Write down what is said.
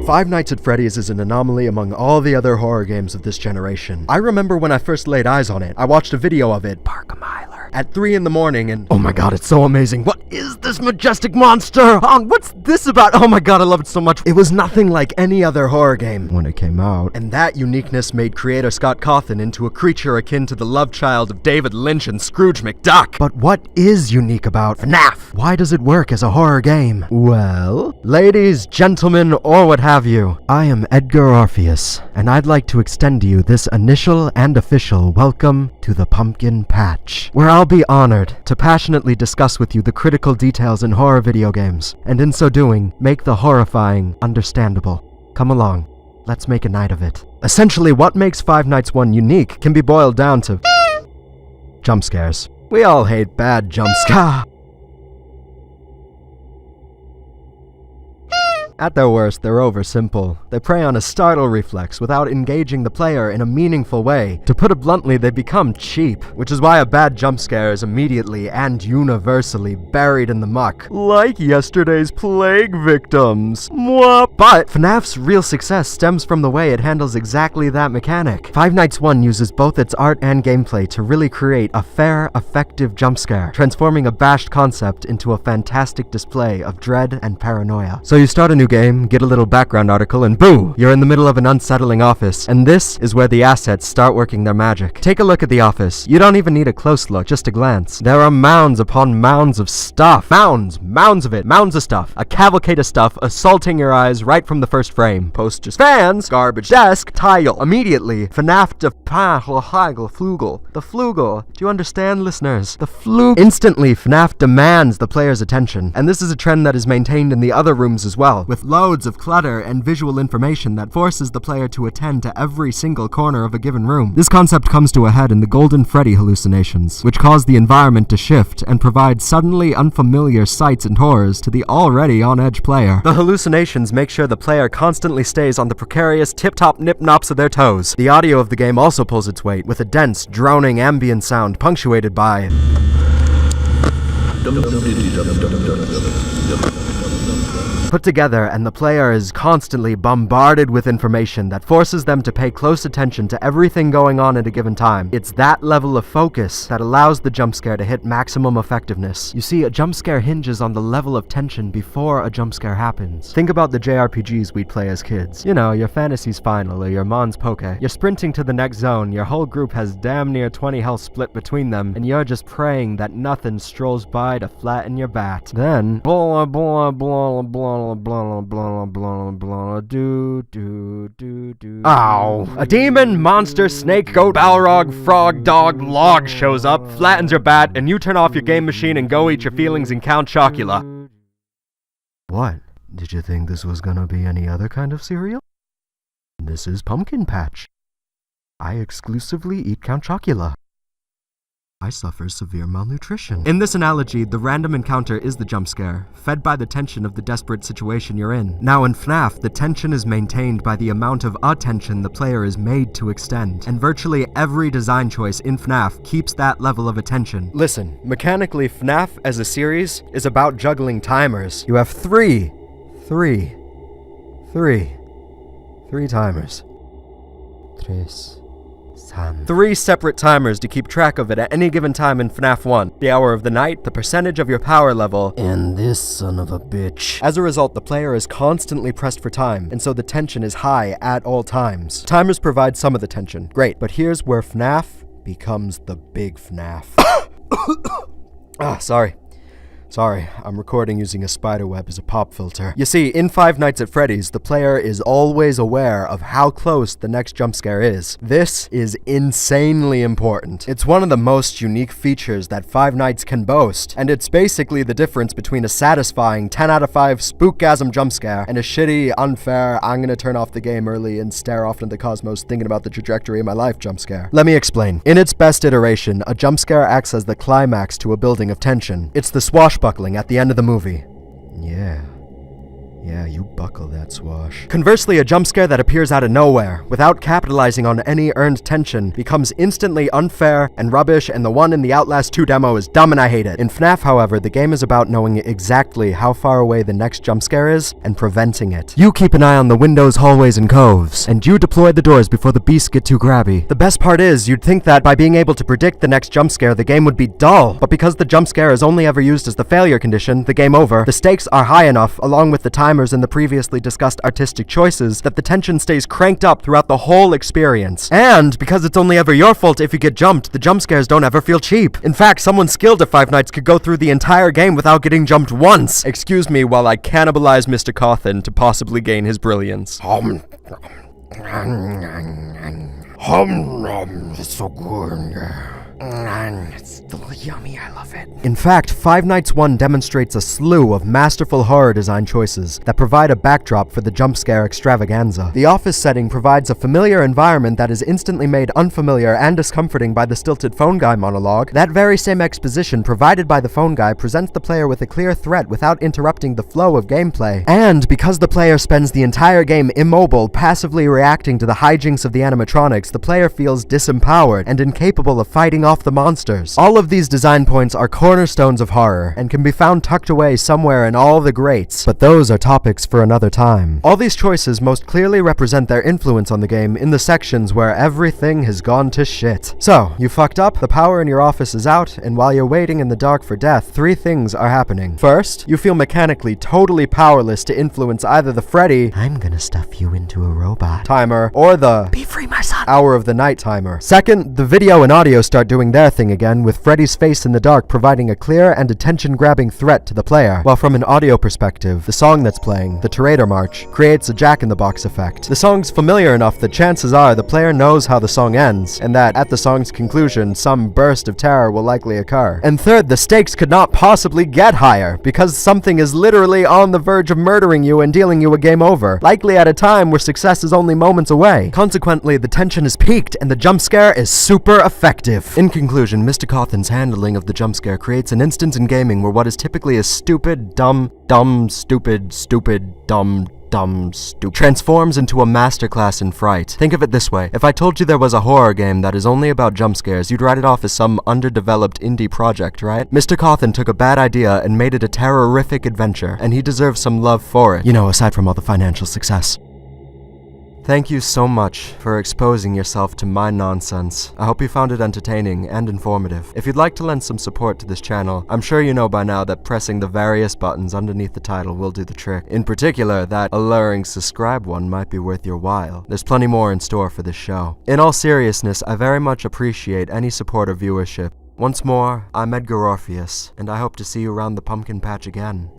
Five Nights at Freddy's is an anomaly among all the other horror games of this generation. I remember when I first laid eyes on it, I watched a video of it, at 3 in the morning, and oh my god, it's so amazing. What is this majestic monster? What's this about? Oh my god, I love it so much. It was nothing like any other horror game when it came out, and that uniqueness made creator Scott Cawthon into a creature akin to the love child of David Lynch and Scrooge McDuck. But what is unique about FNAF? Why does it work as a horror game? Well, ladies, gentlemen, or what have you, I am Edgar Orpheus, and I'd like to extend to you this initial and official welcome to the Pumpkin Patch, where I'll be honored to passionately discuss with you the critical details in horror video games, and in so doing, make the horrifying understandable. Come along, let's make a night of it. Essentially, what makes Five Nights 1 unique can be boiled down to jump scares. We all hate bad jump scares. At their worst, they're oversimple. They prey on a startle reflex without engaging the player in a meaningful way. To put it bluntly, they become cheap, which is why a bad jump scare is immediately and universally buried in the muck. Like yesterday's plague victims. Mwah. But FNAF's real success stems from the way it handles exactly that mechanic. Five Nights 1 uses both its art and gameplay to really create a fair, effective jump scare, transforming a bashed concept into a fantastic display of dread and paranoia. So you start a new game, get a little background article, and boo! You're in the middle of an unsettling office, and this is where the assets start working their magic. Take a look at the office. You don't even need a close look, just a glance. There are mounds upon mounds of stuff. Mounds of it. Mounds of stuff. A cavalcade of stuff assaulting your eyes right from the first frame. Posters, fans, garbage, desk, tile. Immediately, FNAF de flugel. The flugel. Do you understand, listeners? The flugel. Instantly, FNAF demands the player's attention, and this is a trend that is maintained in the other rooms as well, with loads of clutter and visual information that forces the player to attend to every single corner of a given room. This concept comes to a head in the Golden Freddy hallucinations, which cause the environment to shift and provide suddenly unfamiliar sights and horrors to the already on-edge player. The hallucinations make sure the player constantly stays on the precarious tip-top nip-nops of their toes. The audio of the game also pulls its weight, with a dense, droning ambient sound punctuated by put together, and the player is constantly bombarded with information that forces them to pay close attention to everything going on at a given time. It's that level of focus that allows the jump scare to hit maximum effectiveness. You see, a jump scare hinges on the level of tension before a jump scare happens. Think about the JRPGs we'd play as kids. You know, your Fantasy's Final or your Mons Poke. You're sprinting to the next zone, your whole group has damn near 20 health split between them, and you're just praying that nothing strolls by to flatten your bat. Then, blah blah blah blah blah blah blah blah do. Ow! A demon, monster, snake, goat, balrog, frog, dog, log shows up, flattens your bat, and you turn off your game machine and go eat your feelings in Count Chocula. What? Did you think this was gonna be any other kind of cereal? This is Pumpkin Patch. I exclusively eat Count Chocula. I suffer severe malnutrition. In this analogy, the random encounter is the jump scare, fed by the tension of the desperate situation you're in. Now in FNAF, the tension is maintained by the amount of attention the player is made to extend, and virtually every design choice in FNAF keeps that level of attention. Listen, mechanically, FNAF as a series is about juggling timers. You have three timers. Three separate timers to keep track of it at any given time in FNAF 1. The hour of the night, the percentage of your power level, and this son of a bitch. As a result, the player is constantly pressed for time, and so the tension is high at all times. Timers provide some of the tension. Great, but here's where FNAF becomes the big FNAF. Sorry, I'm recording using a spider web as a pop filter. You see, in Five Nights at Freddy's, the player is always aware of how close the next jump scare is. This is insanely important. It's one of the most unique features that Five Nights can boast, and it's basically the difference between a satisfying 10 out of 5 spookgasm jump scare and a shitty, unfair, I'm gonna turn off the game early and stare off into the cosmos thinking about the trajectory of my life jump scare. Let me explain. In its best iteration, a jump scare acts as the climax to a building of tension. It's the swashbuckling at the end of the movie. Yeah, Yeah, you buckle that swash. Conversely, a jump scare that appears out of nowhere, without capitalizing on any earned tension, becomes instantly unfair and rubbish, and the one in the Outlast 2 demo is dumb and I hate it. In FNAF, however, the game is about knowing exactly how far away the next jump scare is and preventing it. You keep an eye on the windows, hallways, and coves, and you deploy the doors before the beasts get too grabby. The best part is, you'd think that by being able to predict the next jump scare, the game would be dull, but because the jump scare is only ever used as the failure condition, the game over, the stakes are high enough, along with the timers and the previously discussed artistic choices, that the tension stays cranked up throughout the whole experience. And because it's only ever your fault if you get jumped, the jump scares don't ever feel cheap. In fact, someone skilled at Five Nights could go through the entire game without getting jumped once. Excuse me while I cannibalize Mr. Cawthon to possibly gain his brilliance. It's so good. It's still yummy, I love it. In fact, Five Nights 1 demonstrates a slew of masterful horror design choices that provide a backdrop for the jump scare extravaganza. The office setting provides a familiar environment that is instantly made unfamiliar and discomforting by the stilted phone guy monologue. That very same exposition provided by the phone guy presents the player with a clear threat without interrupting the flow of gameplay. And because the player spends the entire game immobile, passively reacting to the hijinks of the animatronics, the player feels disempowered and incapable of fighting off the monsters. All of these design points are cornerstones of horror and can be found tucked away somewhere in all the greats, but those are topics for another time. All these choices most clearly represent their influence on the game in the sections where everything has gone to shit. So, you fucked up, the power in your office is out, and while you're waiting in the dark for death, three things are happening. First, you feel mechanically totally powerless to influence either the Freddy, "I'm gonna stuff you into a robot" timer, or the "Be free, my son" hour of the night timer. Second, the video and audio start doing their thing again, with Freddy's face in the dark providing a clear and attention-grabbing threat to the player, while from an audio perspective, the song that's playing, the Turator March, creates a Jack-in-the-Box effect. The song's familiar enough that chances are the player knows how the song ends, and that, at the song's conclusion, some burst of terror will likely occur. And third, the stakes could not possibly get higher, because something is literally on the verge of murdering you and dealing you a game over, likely at a time where success is only moments away. Consequently, the tension is peaked, and the jump scare is super effective. In conclusion, Mr. Cawthon's handling of the jump scare creates an instance in gaming where what is typically a stupid, dumb, stupid, dumb, stupid transforms into a masterclass in fright. Think of it this way. If I told you there was a horror game that is only about jump scares, you'd write it off as some underdeveloped indie project, right? Mr. Cawthon took a bad idea and made it a terrorific adventure, and he deserves some love for it. You know, aside from all the financial success. Thank you so much for exposing yourself to my nonsense. I hope you found it entertaining and informative. If you'd like to lend some support to this channel, I'm sure you know by now that pressing the various buttons underneath the title will do the trick. In particular, that alluring subscribe one might be worth your while. There's plenty more in store for this show. In all seriousness, I very much appreciate any support or viewership. Once more, I'm Edgar Orpheus, and I hope to see you around the pumpkin patch again.